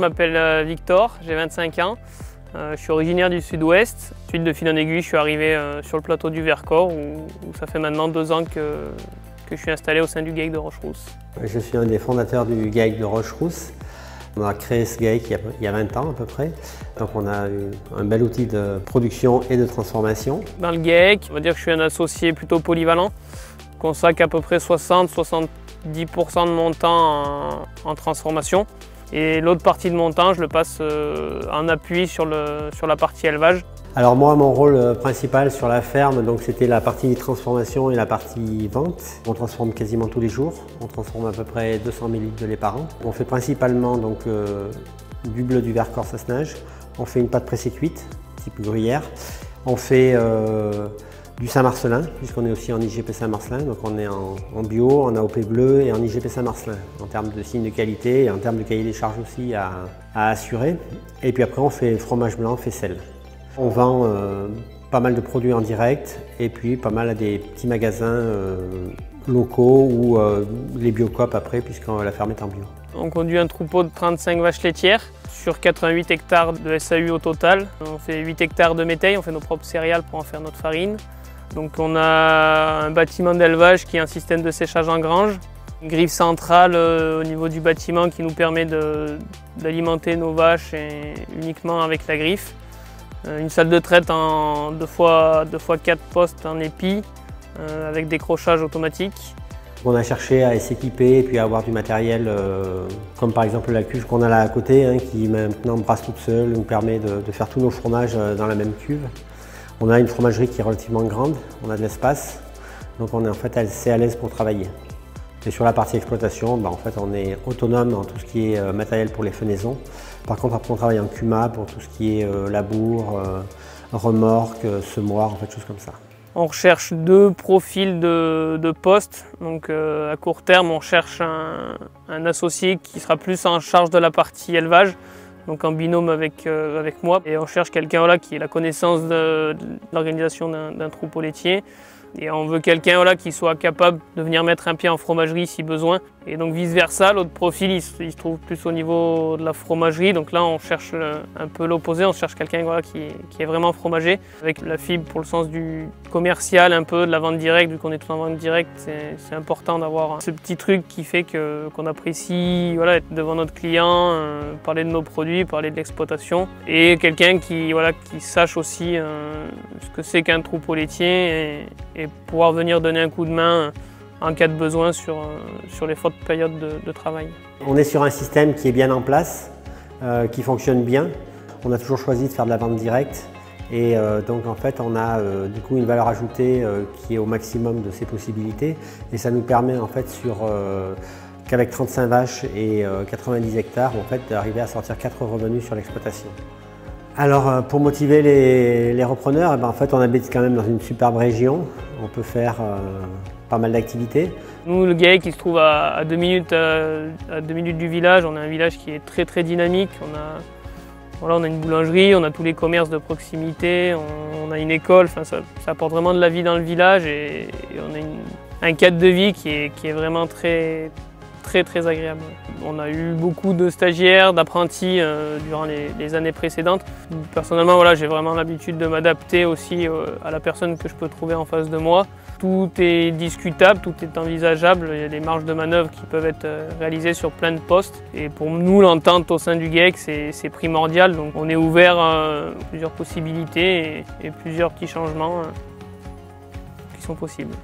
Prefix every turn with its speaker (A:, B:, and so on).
A: m'appelle Victor, j'ai 25 ans. Je suis originaire du sud-ouest. Suite de fil en aiguille, je suis arrivé sur le plateau du Vercors où ça fait maintenant 2 ans que je suis installé au sein du GAEC de Rocherousse.
B: Je suis un des fondateurs du GAEC de Rocherousse. On a créé ce GAEC il y a 20 ans à peu près. Donc on a eu un bel outil de production et de transformation.
A: Dans le GAEC, on va dire que je suis un associé plutôt polyvalent. Je consacre à peu près 60-70% de mon temps en transformation. Et l'autre partie de mon temps, je le passe en appui sur la partie élevage.
B: Alors moi, mon rôle principal sur la ferme, c'était la partie transformation et la partie vente. On transforme quasiment tous les jours. On transforme à peu près 200 000 litres de lait par an. On fait principalement du bleu du Vercors Sassenage. On fait une pâte pressée cuite, type gruyère. On fait du Saint-Marcelin, puisqu'on est aussi en IGP Saint-Marcelin. Donc on est en bio, en AOP bleu et en IGP Saint-Marcelin, en termes de signes de qualité et en termes de cahier des charges aussi à assurer. Et puis après, on fait fromage blanc, faisselle. On vend pas mal de produits en direct et puis pas mal à des petits magasins locaux ou les biocoop après, puisque la ferme est en bio.
A: On conduit un troupeau de 35 vaches laitières sur 88 hectares de SAU au total. On fait 8 hectares de métail, on fait nos propres céréales pour en faire notre farine. Donc on a un bâtiment d'élevage qui est un système de séchage en grange. Une griffe centrale au niveau du bâtiment qui nous permet d'alimenter nos vaches uniquement avec la griffe. Une salle de traite en 2x4 postes en épi avec décrochage automatique.
B: On a cherché à s'équiper et puis à avoir du matériel comme par exemple la cuve qu'on a là à côté qui maintenant brasse toute seule, nous permet de faire tous nos fromages dans la même cuve. On a une fromagerie qui est relativement grande, on a de l'espace, donc on est en fait assez à l'aise pour travailler. Et sur la partie exploitation, en fait, on est autonome dans tout ce qui est matériel pour les fenaisons. Par contre, après, on travaille en CUMA pour tout ce qui est labour, remorque, semoir, en fait, choses comme ça.
A: On recherche 2 profils de postes. Donc, à court terme, on cherche un associé qui sera plus en charge de la partie élevage, donc en binôme avec moi. Et on cherche quelqu'un qui ait la connaissance de l'organisation d'un troupeau laitier. Et on veut quelqu'un qui soit capable de venir mettre un pied en fromagerie si besoin. Et donc vice versa, l'autre profil il se trouve plus au niveau de la fromagerie. Donc là on cherche un peu l'opposé, on cherche quelqu'un qui est vraiment fromager. Avec la fibre pour le sens du commercial, un peu de la vente directe, vu qu'on est tout en vente directe, c'est important d'avoir ce petit truc qui fait qu'on apprécie être devant notre client, parler de nos produits, parler de l'exploitation. Et quelqu'un qui sache aussi ce que c'est qu'un troupeau laitier et pouvoir venir donner un coup de main en cas de besoin sur les fortes périodes de travail.
B: On est sur un système qui est bien en place, qui fonctionne bien. On a toujours choisi de faire de la vente directe et donc en fait on a du coup une valeur ajoutée qui est au maximum de ses possibilités et ça nous permet en fait qu'avec 35 vaches et 90 hectares en fait d'arriver à sortir 4 revenus sur l'exploitation. Alors pour motiver les repreneurs, en fait on habite quand même dans une superbe région, on peut faire pas mal d'activités.
A: Nous le GAEC il se trouve à 2 minutes du village, on a un village qui est très dynamique, on a une boulangerie, on a tous les commerces de proximité, on a une école, ça apporte vraiment de la vie dans le village et on a un cadre de vie qui est vraiment très agréable. On a eu beaucoup de stagiaires, d'apprentis durant les années précédentes. Personnellement, j'ai vraiment l'habitude de m'adapter aussi à la personne que je peux trouver en face de moi. Tout est discutable, tout est envisageable. Il y a des marges de manœuvre qui peuvent être réalisées sur plein de postes. Et pour nous, l'entente au sein du GAEC, c'est primordial. Donc on est ouvert à plusieurs possibilités et plusieurs petits changements qui sont possibles.